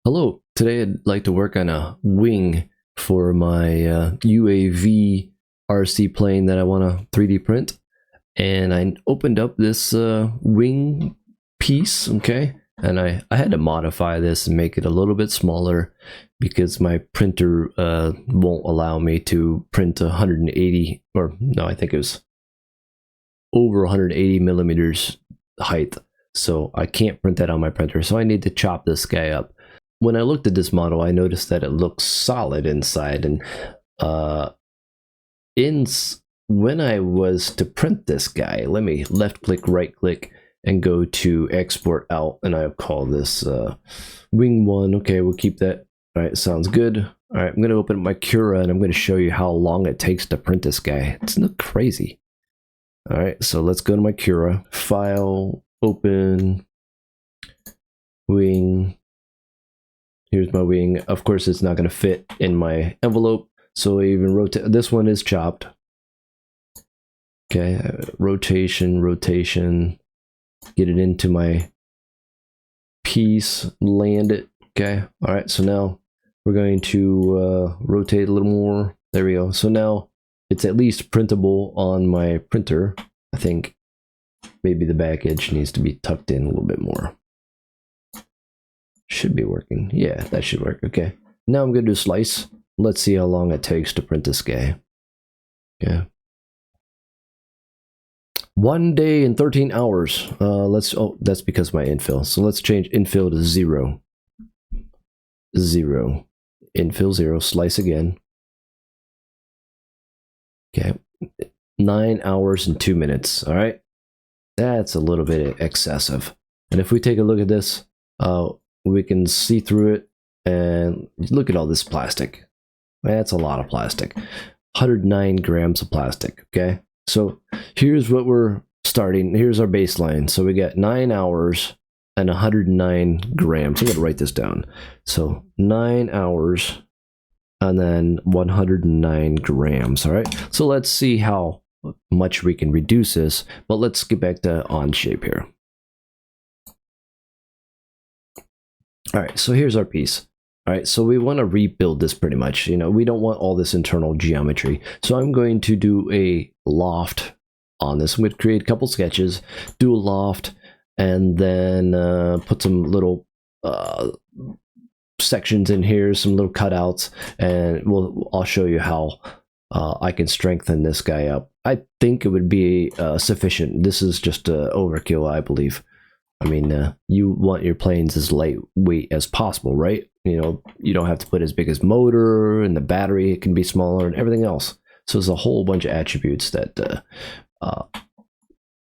Hello, today I'd like to work on a wing for my UAV RC plane that I want to 3D print. And I opened up this wing piece, okay? And I had to modify this and make it a little bit smaller because my printer won't allow me to print 180, or no, I think it was over 180 millimeters height. So I can't print that on my printer, so I need to chop this guy up. When I looked at this model, I noticed that it looks solid inside, and when I was to print this guy, let me left click, right click, and go to export out, and I'll call this wing 1. Okay, we'll keep that. All right, sounds good. All right, I'm going to open up my Cura, and I'm going to show you how long it takes to print this guy. It's not crazy. All right, so let's go to my Cura, file, open, wing. Here's my wing. Of course, it's not going to fit in my envelope, so I even rotate. This one is chopped. Okay, rotation, get it into my piece, land it. Okay, all right, so now we're going to rotate a little more. There we go. So now it's at least printable on my printer. I think maybe the back edge needs to be tucked in a little bit more. Should be working. Yeah, that should work. Okay. Now I'm going to do slice. Let's see how long it takes to print this guy. Okay. 1 day and 13 hours. Oh, that's because of my infill. So let's change infill to 0. 0. Infill 0. Slice again. Okay. 9 hours and 2 minutes. All right. That's a little bit excessive. And if we take a look at this, we can see through it, and look at all this plastic. That's a lot of plastic. 109 grams of plastic. Okay, so here's what we're starting. Here's our baseline. So we got 9 hours and 109 grams. I'm gonna write this down. So 9 hours and then 109 grams. All right, so let's see how much we can reduce this, but let's get back to on shape here. All right, so here's our piece. All right, so we want to rebuild this pretty much. You know, we don't want all this internal geometry. So I'm going to do a loft on this. I'm going to create a couple sketches, do a loft, and then put some little sections in here, some little cutouts, and I'll show you how I can strengthen this guy up. I think it would be sufficient. This is just overkill, I believe. I mean, you want your planes as lightweight as possible, right? You know, you don't have to put as big as motor, and the battery it can be smaller, and everything else. So there's a whole bunch of attributes that,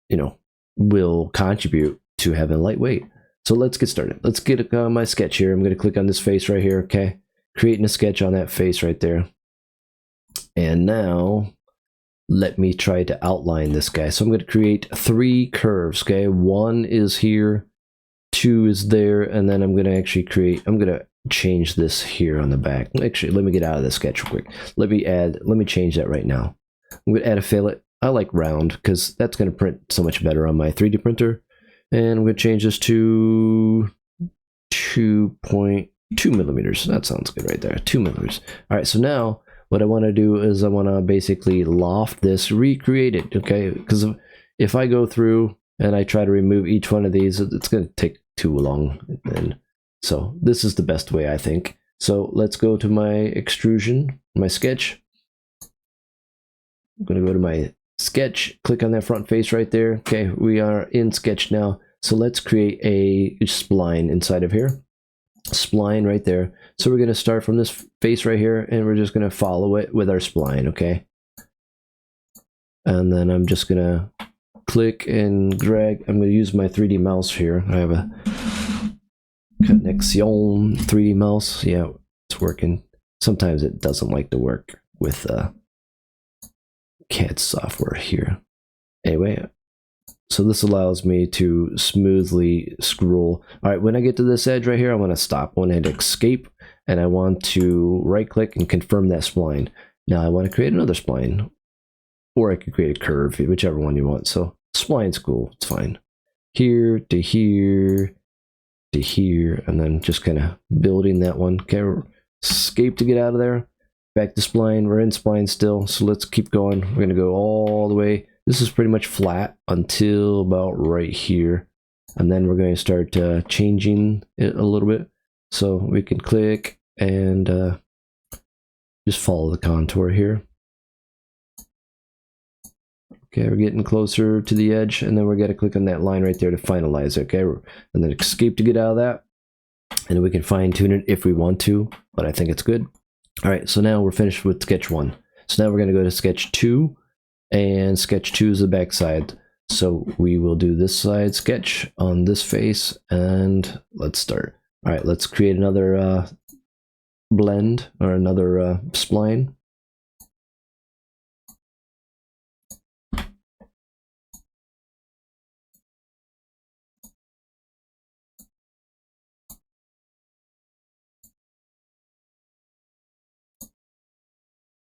you know, will contribute to having lightweight. So let's get started. Let's get my sketch here. I'm going to click on this face right here. Okay, creating a sketch on that face right there. And now let me try to outline this guy. So I'm going to create 3 curves. Okay, 1 is here, 2 is there, and then I'm going to actually I'm going to change this here on the back. Actually, let me get out of the sketch real quick. Let me change that right now. I'm going to add a fillet. I like round because that's going to print so much better on my 3D printer. And I'm going to change this to 2.2 millimeters. That sounds good right there. 2 millimeters. All right, so now what I want to do is I want to basically loft this, recreate it, okay? Because if I go through and I try to remove each one of these, it's going to take too long. And so this is the best way, I think. So let's go to my extrusion, my sketch. I'm going to go to my sketch, click on that front face right there. Okay, we are in sketch now. So let's create a spline inside of here. Spline right there. So we're going to start from this face right here, and we're just going to follow it with our spline, okay? And then I'm just going to click and drag. I'm going to use my 3D mouse here. I have a Connexion 3D mouse. Yeah, it's working. Sometimes it doesn't like to work with CAD software here. Anyway, so this allows me to smoothly scroll. All right, when I get to this edge right here, I want to stop. I want to hit escape, and I want to right click and confirm that spline. Now I want to create another spline, or I could create a curve, whichever one you want. So spline's cool, it's fine. Here to here, to here, and then just kind of building that one. Okay, escape to get out of there. Back to spline. We're in spline still, so let's keep going. We're gonna go all the way. This is pretty much flat until about right here, and then we're going to start changing it a little bit. So we can click and just follow the contour here. Okay, we're getting closer to the edge, and then we're going to click on that line right there to finalize. Okay, and then escape to get out of that, and we can fine tune it if we want to, but I think it's good. All right, so now we're finished with sketch 1. So now we're going to go to sketch 2, and sketch 2 is the back side. So we will do this side sketch on this face, and let's start. All right, let's create another blend or another spline.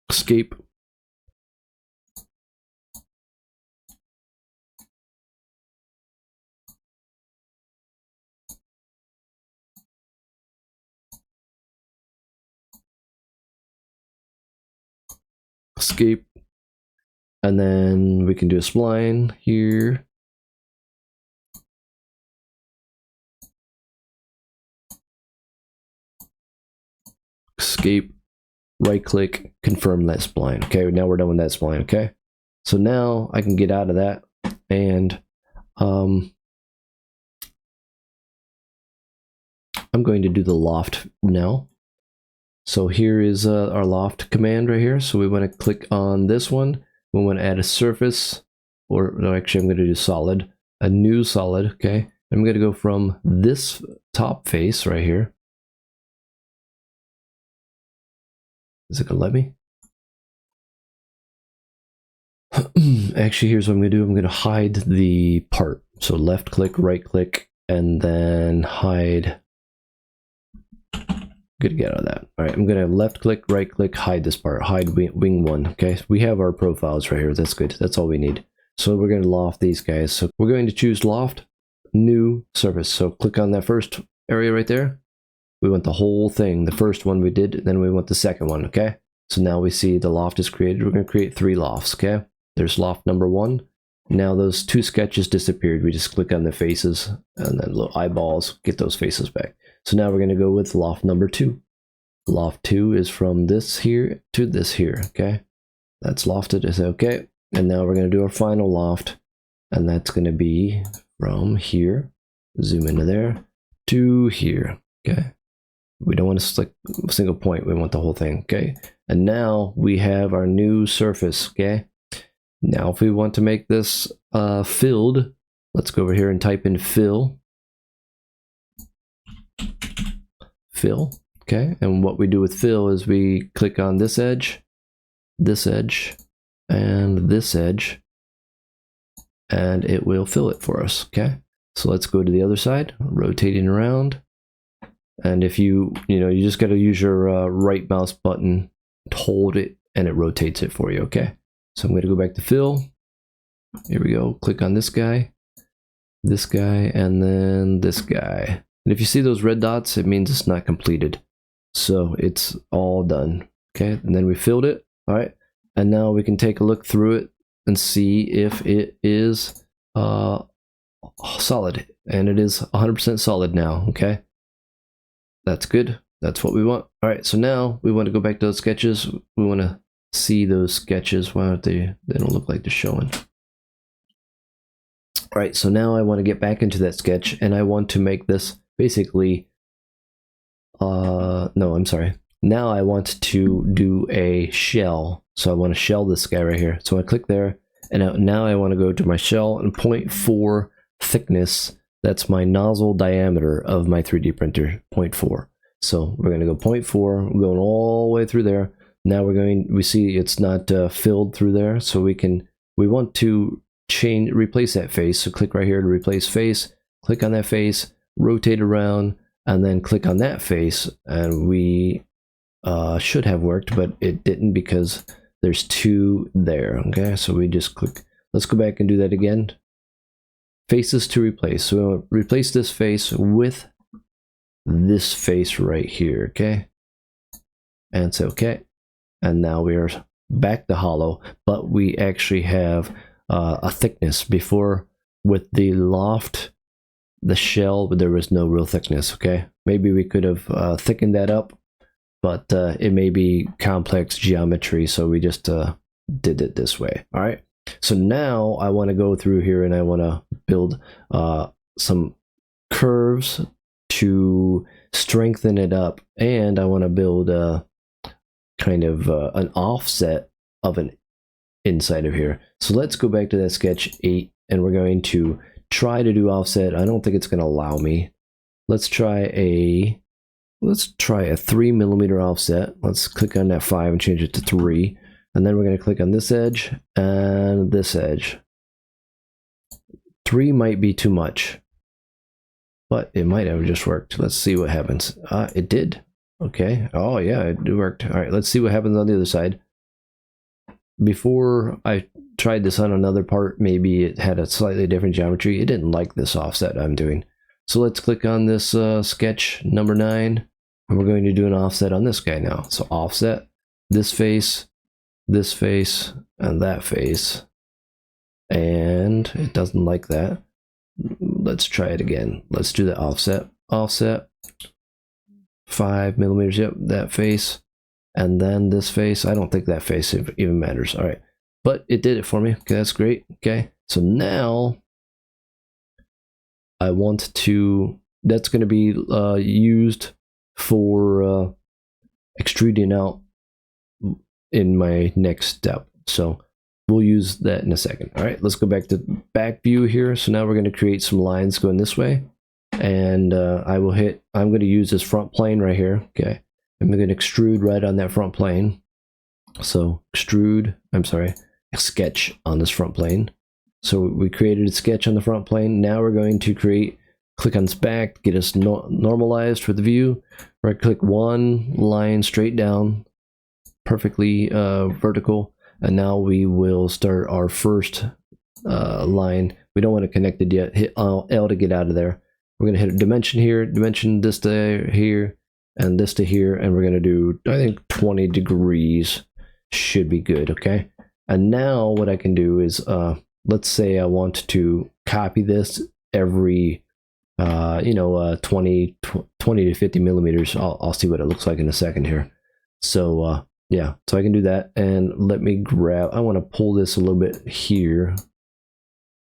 Escape. Escape. And then we can do a spline here. Escape. Right click, confirm that spline. Okay, now we're done with that spline. Okay, so now I can get out of that, and I'm going to do the loft now. So here is our loft command right here. So we want to click on this one. We want to add a surface, or no, actually I'm going to do solid, a new solid. Okay, I'm going to go from this top face right here. Is it gonna let me? Actually, here's what I'm gonna do. I'm gonna hide the part. So left click, right click, and then hide. Good to get out of that. All right, I'm gonna left click, right click, hide this part. Hide wing 1. Okay, we have our profiles right here. That's good. That's all we need. So we're gonna loft these guys. So we're going to choose loft, new surface. So click on that first area right there. We want the whole thing. The first one we did, then we want the second one. Okay, so now we see the loft is created. We're going to create 3 lofts. Okay, there's loft number 1. Now those 2 sketches disappeared. We just click on the faces and then little eyeballs, get those faces back. So now we're going to go with loft number 2. Loft 2 is from this here to this here. Okay, that's lofted. Is okay, and now we're going to do our final loft, and that's going to be from here, zoom into there, to here. Okay, we don't want to select a single point, we want the whole thing. Okay, and now we have our new surface. Okay, now if we want to make this filled, let's go over here and type in fill. Okay, and what we do with fill is we click on this edge, and this edge, and it will fill it for us. Okay, so let's go to the other side, rotating around. And if you just got to use your right mouse button to hold it, and it rotates it for you. Okay, so I'm going to go back to fill. Here we go. Click on this guy, and then this guy. And if you see those red dots, it means it's not completed. So it's all done. Okay, and then we filled it. All right, and now we can take a look through it and see if it is solid, and it is 100% solid now. Okay, that's good. That's what we want. All right, so now we want to go back to those sketches. We want to see those sketches. Why don't they don't look like they're showing. All right, so now I want to get back into that sketch, and I want to make this basically no, I'm sorry. Now I want to do a shell. So I want to shell this guy right here. So I click there, and now I want to go to my shell and 0.4 thickness. That's my nozzle diameter of my 3D printer, 0.4. So we're going to go 0.4, we're going all the way through there. Now we see it's not filled through there, so we want to replace that face. So click right here to replace face, click on that face, rotate around, and then click on that face, and we should have worked, but it didn't because there's 2 there. Okay, so we just click. Let's go back and do that again. Faces to replace. So we'll replace this face with this face right here, okay? And say okay. And now we are back to hollow, but we actually have a thickness. Before, with the loft, the shell, but there was no real thickness, okay? Maybe we could have thickened that up, but it may be complex geometry, so we just did it this way. All right, so now I want to go through here and I want to build some curves to strengthen it up, and I want to build kind of an offset of an inside of here. So let's go back to that sketch 8, and we're going to try to do offset. I don't think it's going to allow me. Let's try a 3mm offset. Let's click on that 5 and change it to 3, and then we're going to click on this edge and this edge. 3 might be too much, but it might have just worked. Let's see what happens. It did. Okay. Oh yeah, it worked. All right, let's see what happens on the other side. Before I tried this on another part, maybe it had a slightly different geometry. It didn't like this offset I'm doing. So let's click on this sketch number 9, and we're going to do an offset on this guy now. So offset this face, and that face. And it doesn't like that. Let's try it again. Let's do the offset. Offset 5mm. Yep, that face. And then this face. I don't think that face even matters. All right, but it did it for me. Okay, that's great. Okay, so now I want to, that's going to be used for extruding out in my next step. So we'll use that in a second. All right, let's go back to back view here. So now we're going to create some lines going this way, and I'm going to use this front plane right here. Okay, I'm going to extrude right on that front plane. So extrude, a sketch on this front plane. So we created a sketch on the front plane. Now we're going to click on this back, get us normalized for the view. Right click one line straight down, perfectly vertical. And now we will start our first line. We don't want to connect it yet. Hit L to get out of there. We're going to hit a dimension here, dimension this to here, and this to here. And we're going to do, I think, 20 degrees should be good, okay? And now what I can do is, let's say I want to copy this every, 20 to 50 millimeters. I'll see what it looks like in a second here. So, yeah, so I can do that. And let me grab, I want to pull this a little bit here.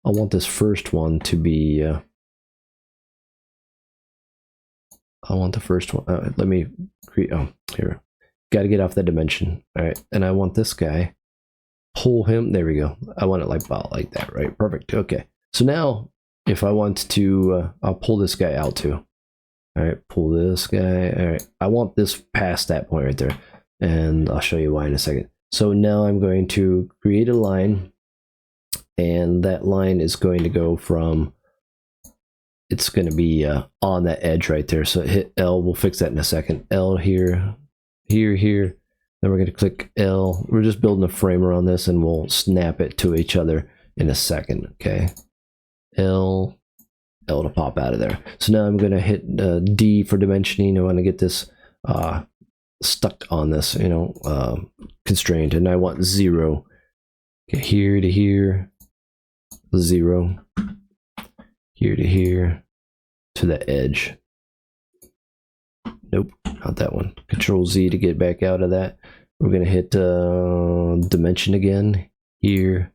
I want this first one to be, I want the first one. Let me create, oh, here. Got to get off that dimension. All right, and I want this guy. Pull him, there we go. I want it like that, right? Perfect. Okay, so now if I want to, I'll pull this guy out too. All right, pull this guy. All right, I want this past that point right there, and I'll show you why in a second. So now I'm going to create a line, and that line is going to go from, it's going to be on that edge right there. So hit L, we'll fix that in a second. L here, here. Then we're going to click L. We're just building a frame around this, and we'll snap it to each other in a second. Okay, L to pop out of there. So now I'm going to hit D for dimensioning. I want to get this stuck on this, constraint, and I want 0. Okay, here to here, 0. Here to here, to the edge. Nope, not that one. Control Z to get back out of that. We're going to hit dimension again here.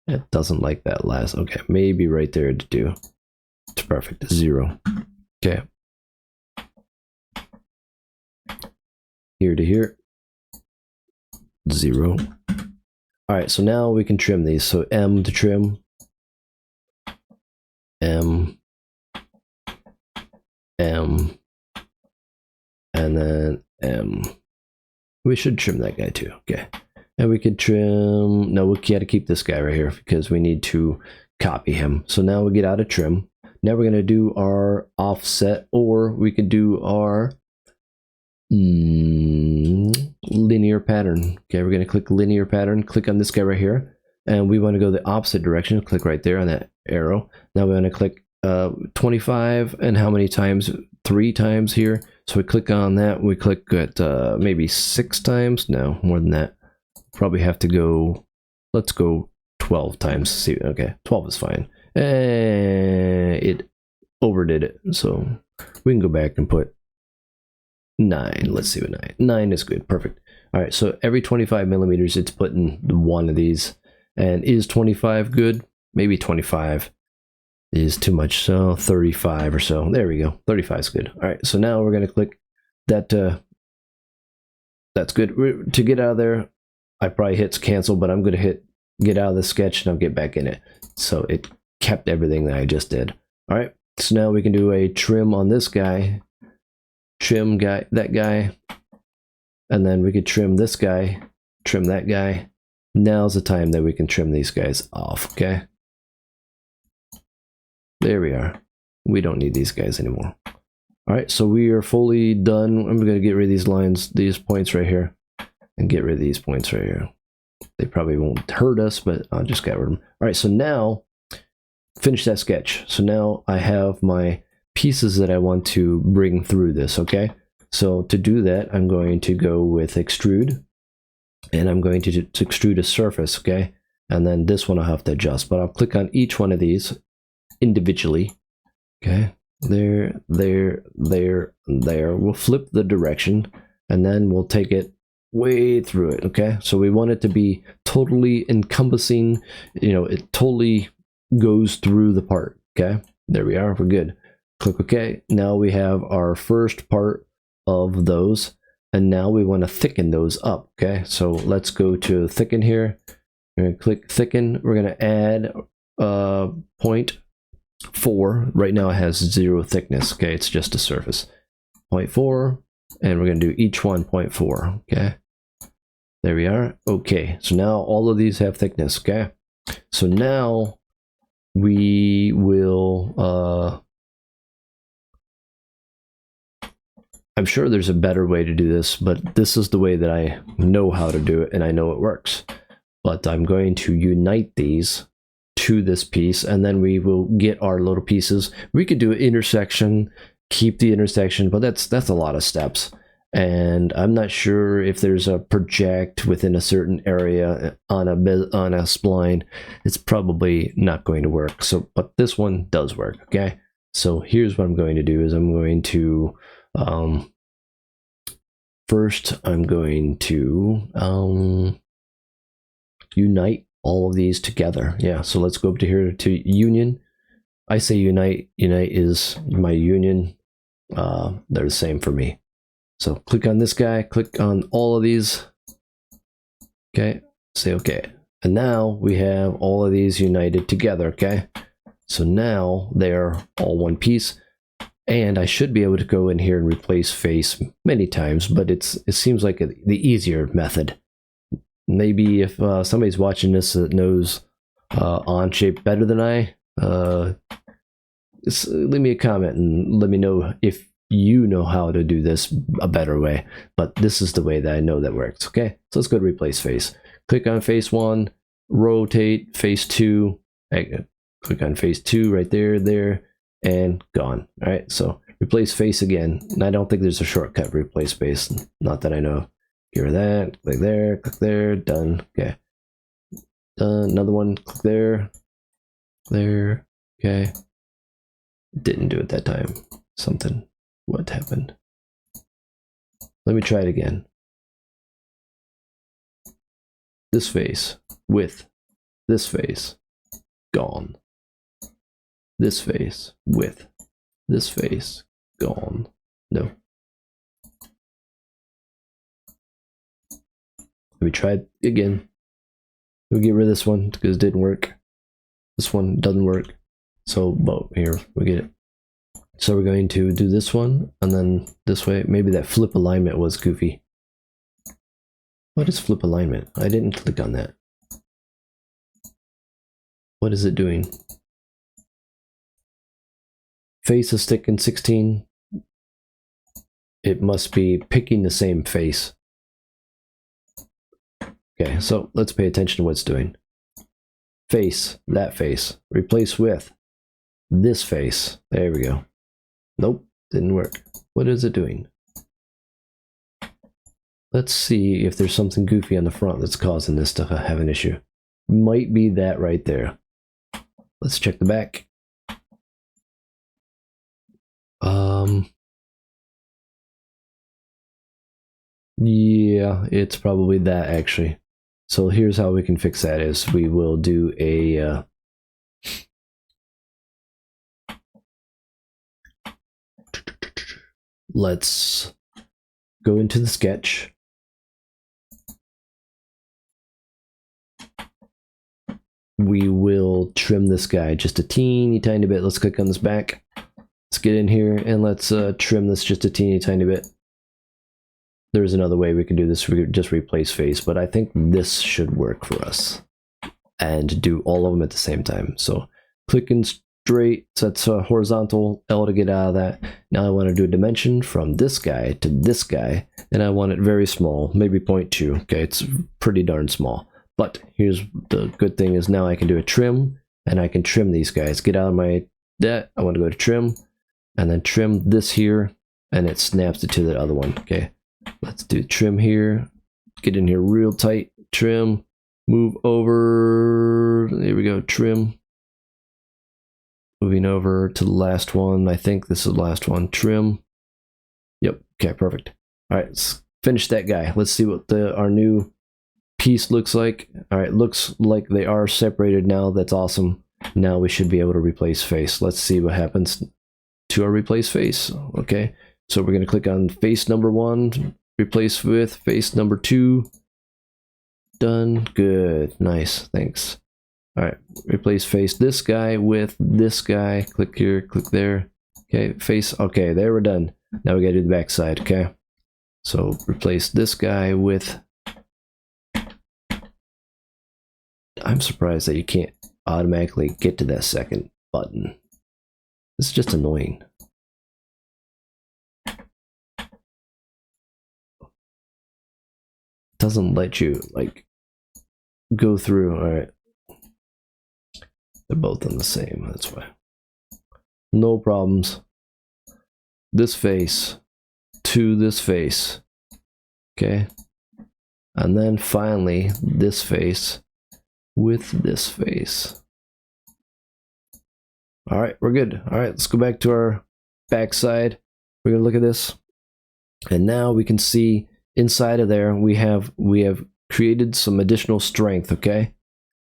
It doesn't like that last. Okay, maybe right there to do. It's perfect. 0. Okay. Here to here. 0. All right, so now we can trim these. So M to trim. M. And then M. We should trim that guy too. Okay. And we could trim, no, we got to keep this guy right here because we need to copy him. So now we get out of trim. Now we're going to do our offset, or we could do our linear pattern. Okay, we're going to click linear pattern, click on this guy right here. And we want to go the opposite direction. Click right there on that arrow. Now we're going to click 25, and how many times? 3 times here. So we click on that. We click at maybe 6 times. No, more than that. Probably have to go. Let's go 12 times. See, okay, 12 is fine. It overdid it, so we can go back and put 9. Let's see what 9. 9 is good. Perfect. All right. So every 25 millimeters, it's putting one of these. And is 25 good? Maybe 25 is too much. So 35 or so. There we go. 35 is good. All right. So now we're going to click that. That's good. To get out of there, I probably hit cancel, but I'm going to hit get out of the sketch and I'll get back in it. So it kept everything that I just did. All right. So now we can do a trim on this guy. Trim that guy. And then we could trim this guy. Trim that guy. Now's the time that we can trim these guys off, okay? There we are. We don't need these guys anymore. All right, so we are fully done. I'm going to get rid of these lines, these points right here, and get rid of these points right here. They probably won't hurt us, but I'll just get rid of them. All right, so now, finish that sketch. So now I have my pieces that I want to bring through this, okay? So to do that, I'm going to go with extrude. And I'm going to extrude a surface, okay? And then this one I'll have to adjust, but I'll click on each one of these individually, okay? There, there, there, there. We'll flip the direction, and then we'll take it way through it, okay? So we want it to be totally encompassing, you know, it totally goes through the part, okay? There we are, we're good. Click OK. Now we have our first part of those. And now we want to thicken those up, okay? So let's go to thicken here. We're going to click thicken. We're going to add 0.4. Right now it has 0 thickness, okay? It's just a surface. 0.4, and we're going to do each one 0.4, okay? There we are. Okay, so now all of these have thickness, okay? So now we will... I'm sure there's a better way to do this, but this is the way that I know how to do it, and I know it works. But I'm going to unite these to this piece, and then we will get our little pieces. We could do an intersection, keep the intersection, but that's a lot of steps. And I'm not sure if there's a project within a certain area on a spline. It's probably not going to work. So, but this one does work, okay? So here's what I'm going to do is I'm going to first I'm going to unite all of these together. Yeah, so let's go up to here to union. I say unite. Unite is my union. They're the same for me. So click on this guy, click on all of these. Okay, say okay. And now we have all of these united together, okay? So now they're all one piece. And I should be able to go in here and replace face many times, but it seems like the easier method. Maybe if somebody's watching this that knows Onshape better than I, leave me a comment and let me know if you know how to do this a better way. But this is the way that I know that works, okay? So let's go to replace face. Click on face 1, rotate face 2, click on face 2 right there, and gone. All right, so replace face again. And I don't think there's a shortcut for replace face, not that I know. Get rid of that, click there, done. Okay, done. Another one, click there, okay. Didn't do it that time. What happened? Let me try it again. This face with this face, gone. This face with this face, gone. No. Let me try it again. Let me get rid of this one because it didn't work. This one doesn't work. So, but here, we get it. So we're going to do this one, and then this way. Maybe that flip alignment was goofy. What is flip alignment? I didn't click on that. What is it doing? Face is thick in 16. It must be picking the same face. Okay, so let's pay attention to what it's doing. Face, that face. Replace with. this face. There we go. Nope, didn't work. What is it doing? Let's see if there's something goofy on the front that's causing this to have an issue. Might be that right there. Let's check the back. Yeah, it's probably that actually. So here's how we can fix that is we will do a let's go into the sketch. We will trim this guy just a teeny tiny bit. Let's click on this back. Let's get in here and let's trim this just a teeny tiny bit. There's another way we could do this. We could just replace face, but I think this should work for us. And do all of them at the same time. So clicking straight, so that's horizontal, L to get out of that. Now I want to do a dimension from this guy to this guy, and I want it very small, maybe 0.2. Okay, it's pretty darn small. But here's the good thing is now I can do a trim, and I can trim these guys. Get out of my that. I want to go to trim, and then trim this here, and it snaps it to the other one. Okay, let's do trim here. Get in here real tight. Trim. Move over. There we go. Trim. Moving over to the last one. I think this is the last one. Trim. Yep. Okay. Perfect. All right. Let's finish that guy. Let's see what our new piece looks like. All right, looks like they are separated now. That's awesome. Now we should be able to replace face. Let's see what happens to our replace face. Okay, so we're going to click on face number 1, replace with face number 2. Done. Good. Nice. Thanks. All right, replace face this guy with this guy. Click here, click there. Okay, face. Okay, there we're done. Now we got to do the back side. Okay, so replace this guy with. I'm surprised that you can't automatically get to that second button. It's just annoying. Doesn't let you like go through. All right, they're both on the same. That's why. No problems. This face to this face. Okay, and then finally this face with this face. All right, we're good. All right, let's go back to our backside. We're gonna look at this, and now we can see inside of there we have created some additional strength. Okay,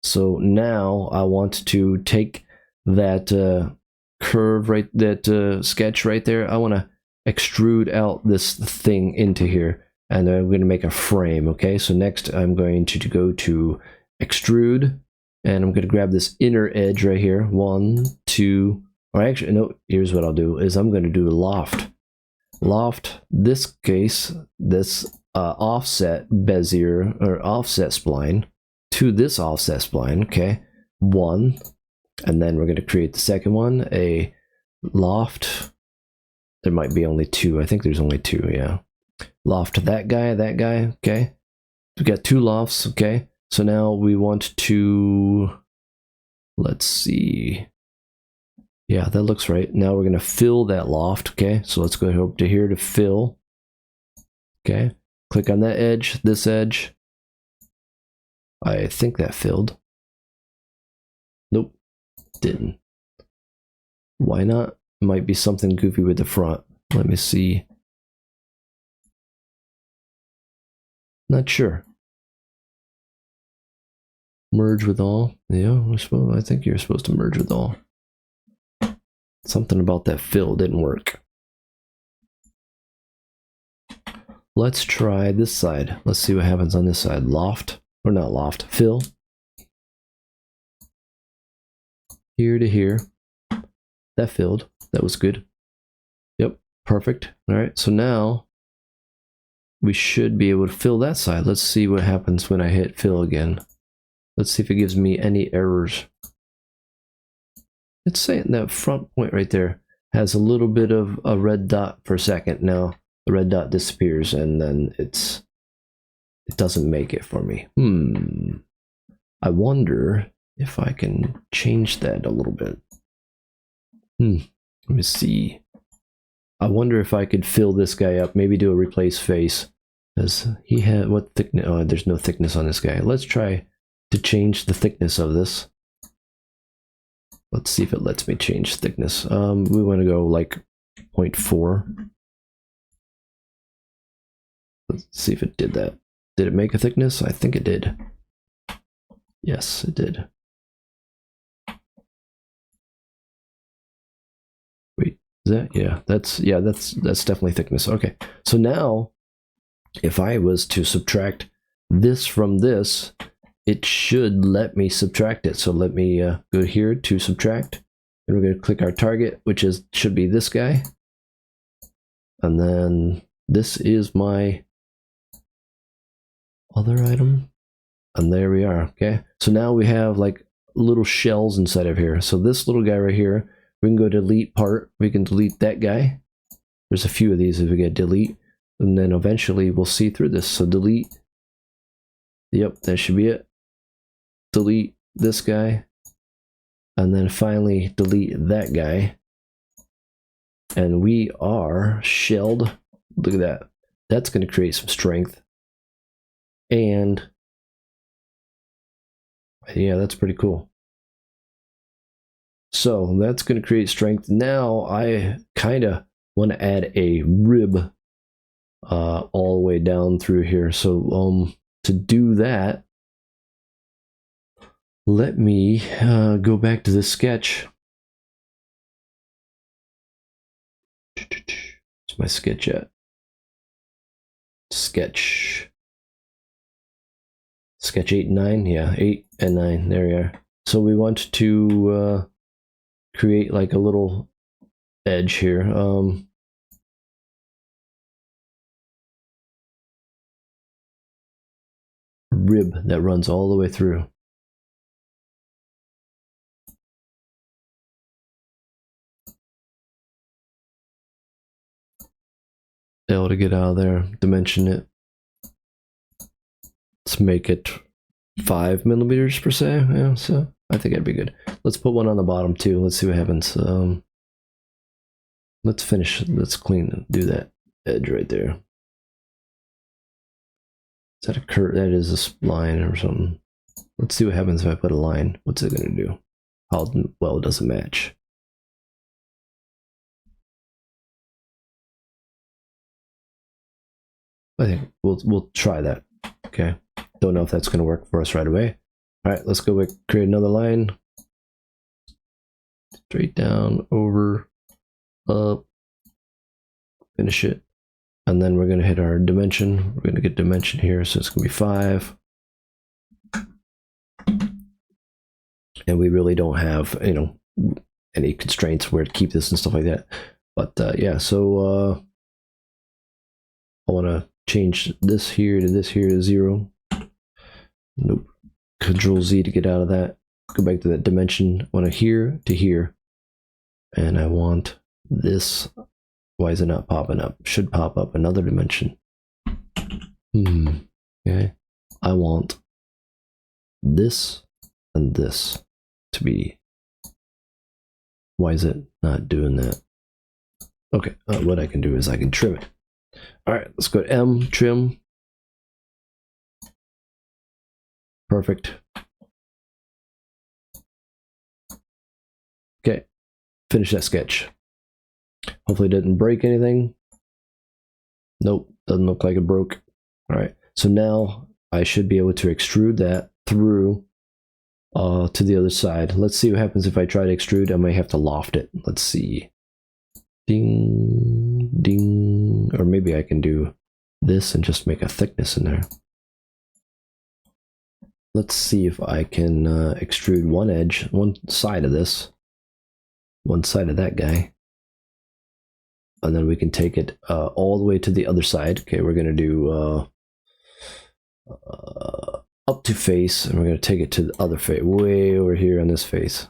so now I want to take that curve right, that sketch right there. I want to extrude out this thing into here, and I'm going to make a frame. Okay, so next I'm going to go to extrude, and I'm going to grab this inner edge right here. 1, 2, or actually no, here's what I'll do is I'm going to do loft. This case, this offset bezier or offset spline to this offset spline. Okay, 1, and then we're going to create the second one, a loft. There might be only 2. I think there's only 2. Yeah, loft that guy. Okay, we got 2 lofts. Okay. So now we want to, let's see. Yeah, that looks right. Now we're going to fill that loft. Okay, so let's go over to here to fill. Okay, click on that edge, this edge. I think that filled. Nope, didn't. Why not? Might be something goofy with the front. Let me see. Not sure. Merge with all. Yeah, I think you're supposed to merge with all. Something about that fill didn't work. Let's try this side. Let's see what happens on this side. Loft, or not loft, fill. Here to here. That filled. That was good. Yep, perfect. All right, so now we should be able to fill that side. Let's see what happens when I hit fill again. Let's see if it gives me any errors. It's saying that front point right there has a little bit of a red dot for a second. Now the red dot disappears, and then it doesn't make it for me. I wonder if I can change that a little bit. Let me see. I wonder if I could fill this guy up. Maybe do a replace face. Does he have what thickness? Oh, there's no thickness on this guy. Let's try to change the thickness of this. Let's see if it lets me change thickness. We want to go like 0.4. Let's see if it did that. Did it make a thickness? I think it did. Yes, it did. Wait, is that? Yeah, that's definitely thickness. Okay, so now if I was to subtract this from this, it should let me subtract it. So let me go here to subtract, and we're going to click our target, which should be this guy, and then this is my other item, and there we are. Okay, so now we have like little shells inside of here. So this little guy right here, we can go delete part. We can delete that guy. There's a few of these if we get delete, and then eventually we'll see through this. So delete. Yep, that should be it. Delete this guy, and then finally delete that guy, and we are shelled. Look at that. That's going to create some strength, and yeah, that's pretty cool. So that's going to create strength. Now I kind of want to add a rib all the way down through here. So to do that, let me go back to this sketch. Where's my sketch at? Sketch 8 and 9. Yeah, 8 and 9. There we are. So we want to create like a little edge here. Rib that runs all the way through. Able to get out of there, dimension it. Let's make it 5 millimeters per se. Yeah, so I think that'd be good. Let's put one on the bottom too. Let's see what happens. Let's finish. Let's do that edge right there. Is that a curve? That is a line or something. Let's see what happens if I put a line. What's it gonna do? How well does it match? I think we'll try that. Okay. Don't know if that's gonna work for us right away. All right, let's go back, create another line. Straight down, over, up, finish it. And then we're gonna hit our dimension. We're gonna get dimension here, so it's gonna be 5. And we really don't have, any constraints where to keep this and stuff like that. But yeah, so I wanna change this here to 0. Nope. Control Z to get out of that. Go back to that dimension. I want here to here. And I want this. Why is it not popping up? Should pop up another dimension. Okay. I want this and this to be. Why is it not doing that? Okay. What I can do is I can trim it. All right. Let's go to M, trim. Perfect. Okay, finish that sketch. Hopefully it didn't break anything. Nope, doesn't look like it broke. All right, so now I should be able to extrude that through to the other side. Let's see what happens if I try to extrude. I might have to loft it. Let's see. Ding, ding. Or maybe I can do this and just make a thickness in there. Let's see if I can extrude one edge, one side of this, one side of that guy. And then we can take it all the way to the other side. Okay, we're going to do up to face, and we're going to take it to the other face, way over here on this face.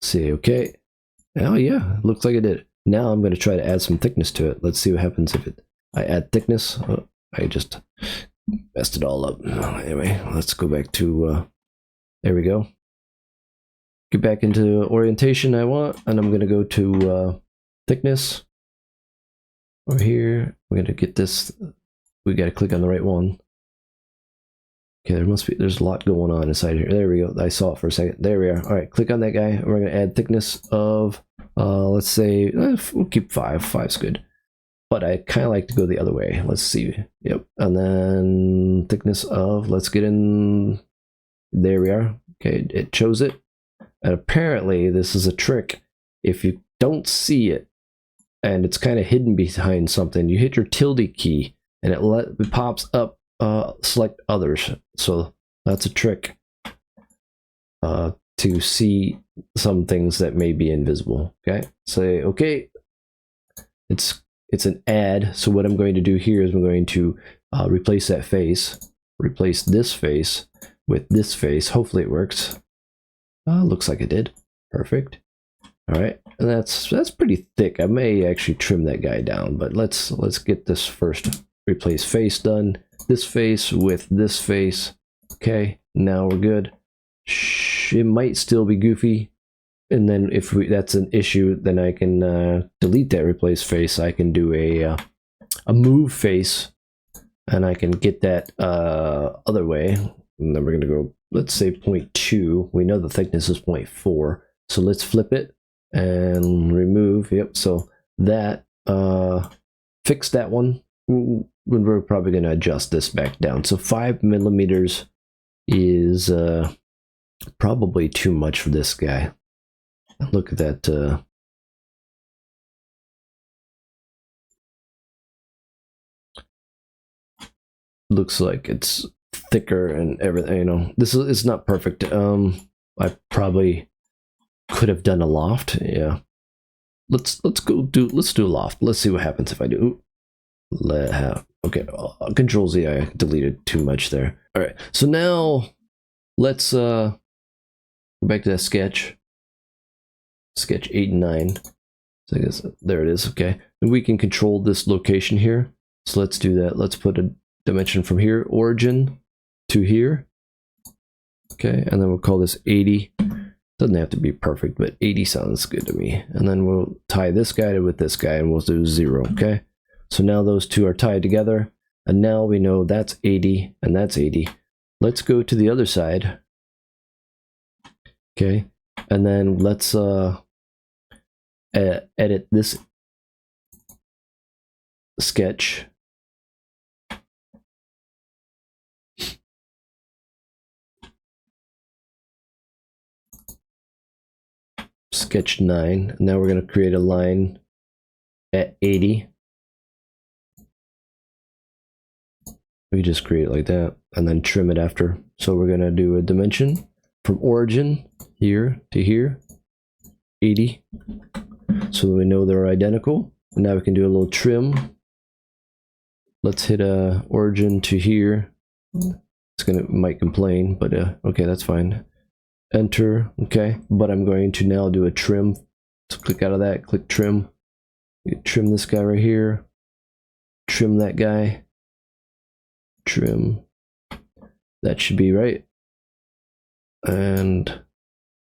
See, okay. Oh yeah, looks like it did. Now I'm going to try to add some thickness to it. Let's see what happens if I add thickness. I just messed it all up. Anyway, let's go back to there we go. get back into orientation I want, and I'm gonna go to thickness over here. We're gonna get this. We gotta click on the right one. Okay, there's a lot going on inside here. There we go. I saw it for a second. There we are. All right, click on that guy. We're gonna add thickness of let's say we'll keep 5. 5's good. But I kind of like to go the other way. Let's see. Yep. And then thickness of, let's get in. There we are. Okay, it chose it. And apparently this is a trick. If you don't see it and it's kind of hidden behind something, you hit your tilde key and it pops up select others. So that's a trick to see some things that may be invisible. Okay, say okay. It's an add, so what I'm going to do here is I'm going to replace that face, replace this face with this face. Hopefully it works. Looks like it did. Perfect. All right, and that's pretty thick. I may actually trim that guy down, but let's get this first. Replace face done. This face with this face. Okay, now we're good. It might still be goofy. And then if that's an issue, then I can delete that replace face. I can do a move face, and I can get that other way. And then we're gonna go, let's say 0.2. We know the thickness is 0.4, so let's flip it and remove. Yep. So that fix that one. We're probably gonna adjust this back down. So 5 millimeters is probably too much for this guy. Look at that. Looks like it's thicker and everything. You know, it's not perfect. I probably could have done a loft. Yeah. Let's do a loft. Let's see what happens if I do. Okay. Control Z. I deleted too much there. All right. So now let's go back to that sketch. Sketch 8 and 9. So I guess there it is. Okay, and we can control this location here. So let's do that. Let's put a dimension from here, origin to here. Okay, and then we'll call this 80. Doesn't have to be perfect, but 80 sounds good to me. And then we'll tie this guy with this guy, and we'll do 0. Okay, so now those two are tied together, and now we know that's 80 and that's 80. Let's go to the other side. Okay. And then let's edit this sketch. Sketch 9. Now we're going to create a line at 80. We just create it like that and then trim it after. So we're going to do a dimension from origin here to here, 80, so that we know they're identical. And now we can do a little trim. Let's hit a origin to here. It's might complain, but okay, that's fine. Enter. Okay, but I'm going to now do a trim. So click out of that, click trim. Trim this guy right here. Trim that guy. Trim. That should be right. And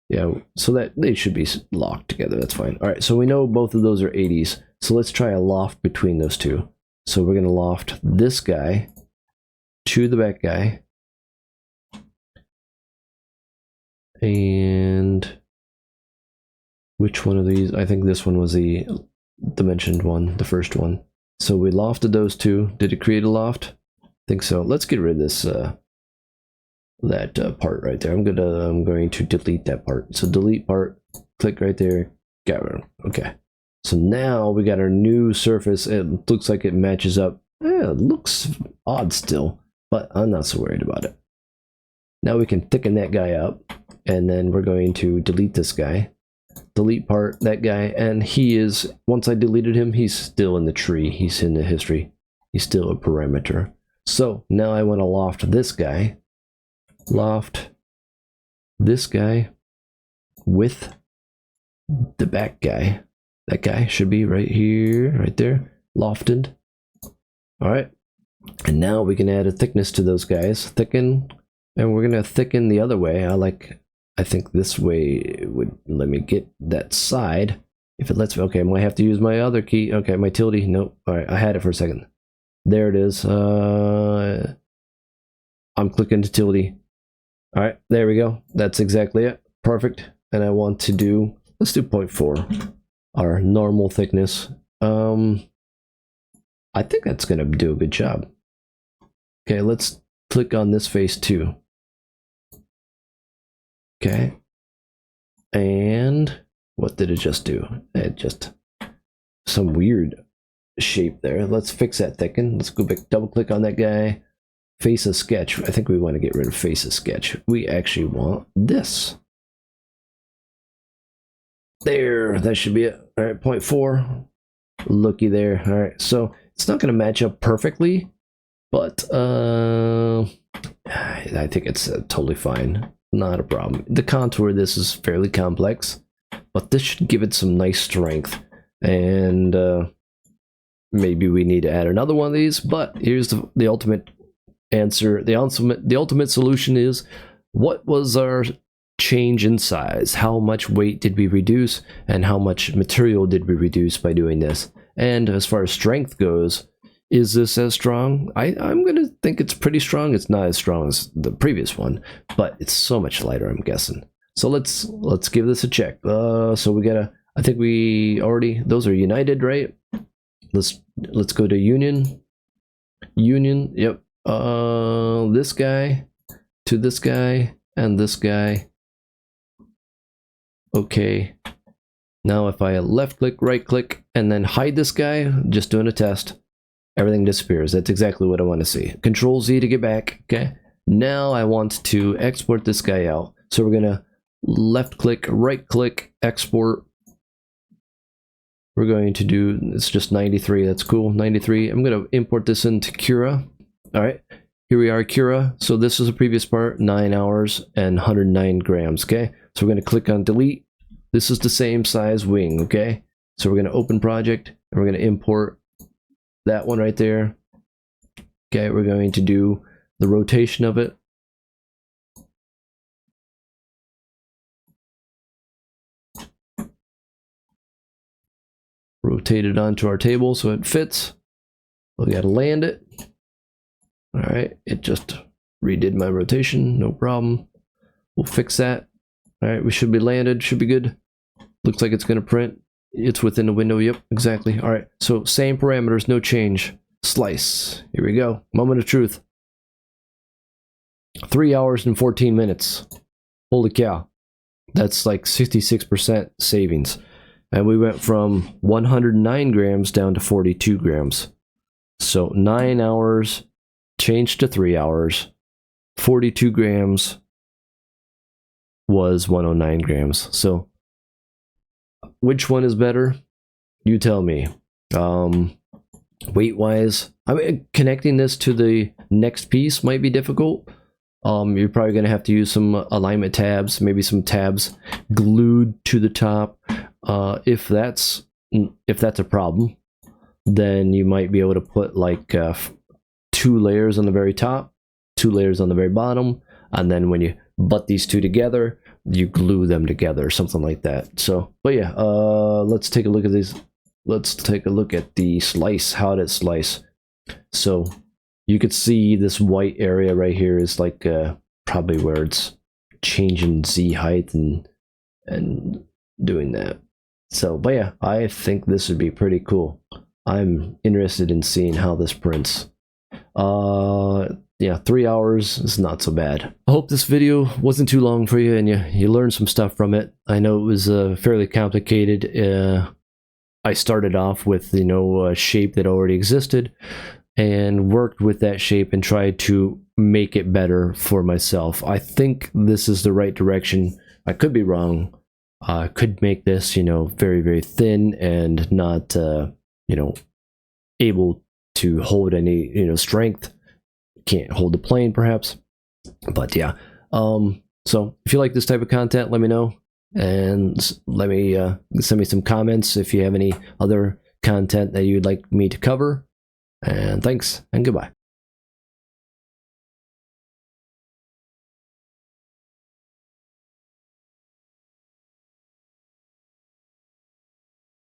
yeah, so that they should be locked together. That's fine. All right, so we know both of those are 80s. So let's try a loft between those two. So we're going to loft this guy to the back guy. And which one of these? I think this one was the dimensioned one, the first one. So we lofted those two. Did it create a loft? I think so. Let's get rid of this that part right there. I'm going to delete that part. So delete part, click right there, get rid of it. Okay. So now we got our new surface. It looks like it matches up. Yeah, it looks odd still, but I'm not so worried about it. Now we can thicken that guy up, and then we're going to delete this guy. Delete part, that guy, and he is, once I deleted him, he's still in the tree. He's in the history. He's still a parameter. So now I want to loft this guy. Loft this guy with the back guy. That guy should be right here, right there, lofted. All right, and now we can add a thickness to those guys. Thicken, and we're gonna thicken the other way. I like I think this way would let me get that side. If it lets me, okay, I might have to use my other key. Okay, my tilde, nope. All right, I had it for a second. There it is. I'm clicking to tilde. All right, there we go. That's exactly it. Perfect. And I want to do, let's do 0.4, our normal thickness. I think that's gonna do a good job. Okay, let's click on this face too. Okay. And what did it just do? It just, some weird shape there. Let's fix that thicken. Let's go back, double click on that guy. Face a sketch. I think we want to get rid of face a sketch. We actually want this. There, that should be it. All right, 0.4. Looky there. All right, so it's not going to match up perfectly, but I think it's totally fine. Not a problem. The contour of this is fairly complex, but this should give it some nice strength. And maybe we need to add another one of these, but here's the ultimate answer. The ultimate solution is, what was our change in size? How much weight did we reduce, and how much material did we reduce by doing this? And as far as strength goes, is this as strong? I'm gonna think it's pretty strong. It's not as strong as the previous one, but it's so much lighter, I'm guessing. So let's give this a check. So we gotta, I think we already, those are united, right? Let's go to union. Yep. This guy to this guy and this guy. Okay. Now if I left click, right click, and then hide this guy, just doing a test, everything disappears. That's exactly what I want to see. Control Z to get back. Okay. Now I want to export this guy out. So we're gonna left click, right click, export. We're going to do, it's just 93. That's cool. 93. I'm gonna import this into Cura. All right. Here we are, Cura. So this is the previous part, 9 hours and 109 grams. Okay. So we're gonna click on delete. This is the same size wing. Okay. So we're gonna open project and we're gonna import that one right there. Okay, we're going to do the rotation of it. Rotate it onto our table so it fits. We gotta land it. All right, it just redid my rotation, no problem. We'll fix that. All right, we should be landed, should be good. Looks like it's gonna print. It's within the window, yep, exactly. All right, so same parameters, no change. Slice, here we go, moment of truth. 3 hours and 14 minutes. Holy cow, that's like 66% savings. And we went from 109 grams down to 42 grams. So 9 hours, changed to 3 hours, 42 grams was 109 grams. So which one is better? You tell me. Weight wise, I mean, connecting this to the next piece might be difficult. You're probably going to have to use some alignment tabs, maybe some tabs glued to the top. If that's a problem, then you might be able to put like 2 layers on the very top, 2 layers on the very bottom, and then when you butt these two together, you glue them together, something like that. So, but yeah, let's take a look at these. Let's take a look at the slice. How did it slice? So you could see this white area right here is like probably where it's changing Z height and doing that. So, but yeah, I think this would be pretty cool. I'm interested in seeing how this prints. Yeah, 3 hours is not so bad. I hope this video wasn't too long for you and you learned some stuff from it. I know it was fairly complicated. I started off with, you know, a shape that already existed and worked with that shape and tried to make it better for myself. I think this is the right direction. I could be wrong. I could make this, you know, very, very thin and not, you know, able to hold any, you know, strength. Can't hold the plane perhaps, but yeah. So if you like this type of content, let me know, and let me send me some comments if you have any other content that you'd like me to cover. And thanks and goodbye.